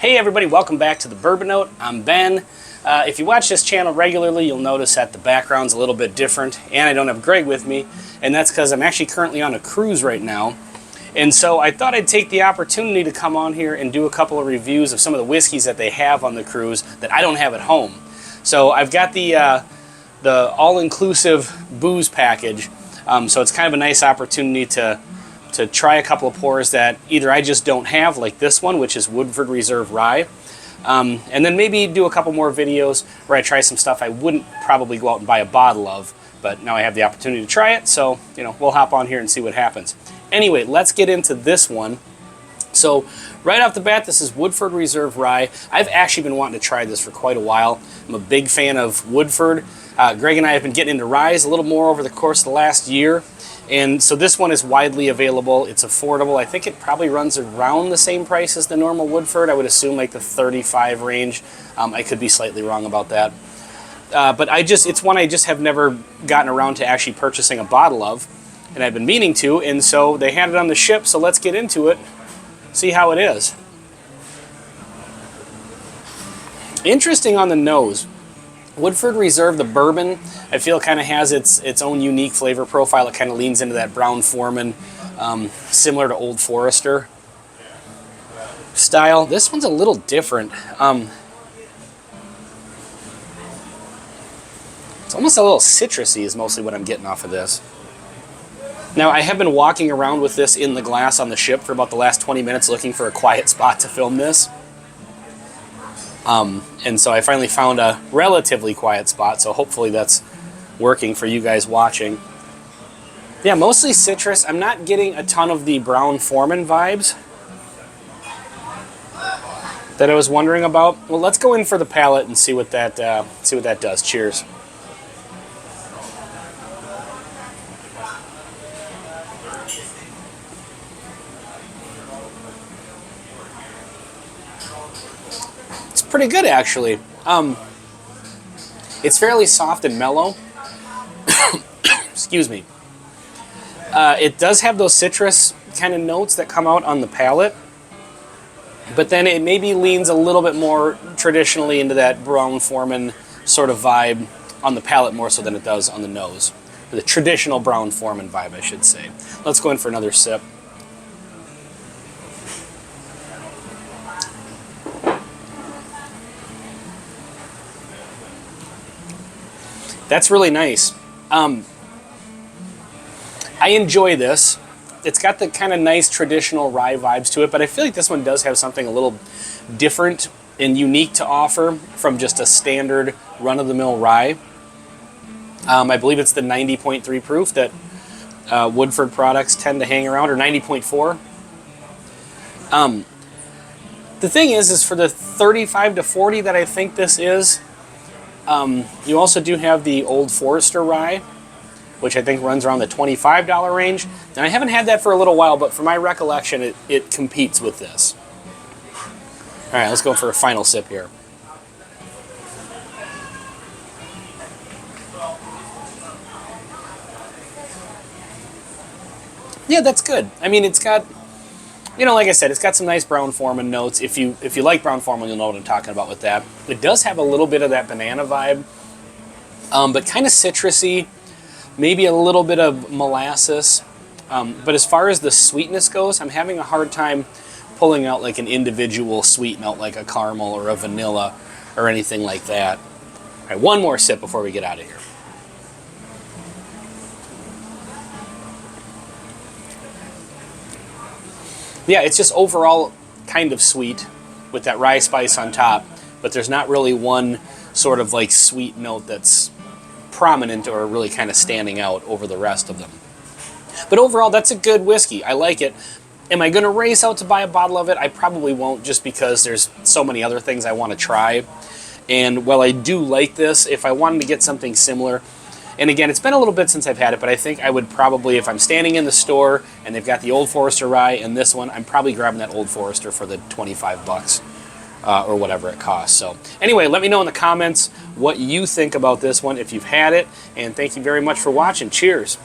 Hey everybody, welcome back to the Bourbon Note. I'm Ben. If you watch this channel regularly, you'll notice that the background's a little bit different, and I don't have Greg with me, and that's because I'm actually currently on a cruise right now. And so I thought I'd take the opportunity to come on here and do a couple of reviews of some of the whiskeys that they have on the cruise that I don't have at home. So I've got the all-inclusive booze package, so it's kind of a nice opportunity to try a couple of pours that either I just don't have, like this one, which is Woodford Reserve Rye, and then maybe do a couple more videos where I try some stuff I wouldn't probably go out and buy a bottle of, but now I have the opportunity to try it, so we'll hop on here and see what happens. Anyway, let's get into this one. So right off the bat, this is Woodford Reserve Rye. I've actually been wanting to try this for quite a while. I'm a big fan of Woodford. Greg and I have been getting into ryes a little more over the course of the last year. And so this one is widely available. It's affordable. I think it probably runs around the same price as the normal Woodford. I would assume like the 35 range. I could be slightly wrong about that. But it's one I just have never gotten around to actually purchasing a bottle of. And I've been meaning to. And so they had it on the ship. So let's get into it. See how it is. Interesting on the nose. Woodford Reserve, the bourbon, I feel kind of has its own unique flavor profile. It kind of leans into that Brown-Forman, similar to Old Forester style. This one's a little different. It's almost a little citrusy is mostly what I'm getting off of this. Now, I have been walking around with this in the glass on the ship for about the last 20 minutes looking for a quiet spot to film this. And so I finally found a relatively quiet spot, so hopefully that's working for you guys watching. Yeah, mostly citrus. I'm not getting a ton of the Brown-Forman vibes that I was wondering about. Well, let's go in for the palate and see what that does. Cheers. Pretty good, actually. It's fairly soft and mellow. Excuse me. It does have those citrus kind of notes that come out on the palate, but then it maybe leans a little bit more traditionally into that Brown-Forman sort of vibe on the palate more so than it does on the nose. Or the traditional Brown-Forman vibe, I should say. Let's go in for another sip. That's really nice. I enjoy this. It's got the kind of nice traditional rye vibes to it, but I feel like this one does have something a little different and unique to offer from just a standard run-of-the-mill rye. I believe it's the 90.3 proof that Woodford products tend to hang around, or 90.4. The thing is for the 35 to 40 that I think this is, you also do have the Old Forester rye, which I think runs around the $25 range. And I haven't had that for a little while, but from my recollection, it competes with this. All right, let's go for a final sip here. Yeah, that's good. I mean, it's got, like I said, it's got some nice Brown-Forman notes. If you like Brown-Forman, you'll know what I'm talking about with that. It does have a little bit of that banana vibe, but kind of citrusy, maybe a little bit of molasses. But as far as the sweetness goes, I'm having a hard time pulling out like an individual sweet note like a caramel or a vanilla or anything like that. All right, one more sip before we get out of here. Yeah, it's just overall kind of sweet with that rye spice on top, but there's not really one sort of like sweet note that's prominent or really kind of standing out over the rest of them. But overall, that's a good whiskey. I like it. Am I going to race out to buy a bottle of it? I probably won't, just because there's so many other things I want to try. And while I do like this, if I wanted to get something similar, and again, it's been a little bit since I've had it, but I think I would probably, if I'm standing in the store and they've got the Old Forester rye and this one, I'm probably grabbing that Old Forester for the 25 bucks or whatever it costs. So anyway, let me know in the comments what you think about this one if you've had it, and thank you very much for watching. Cheers.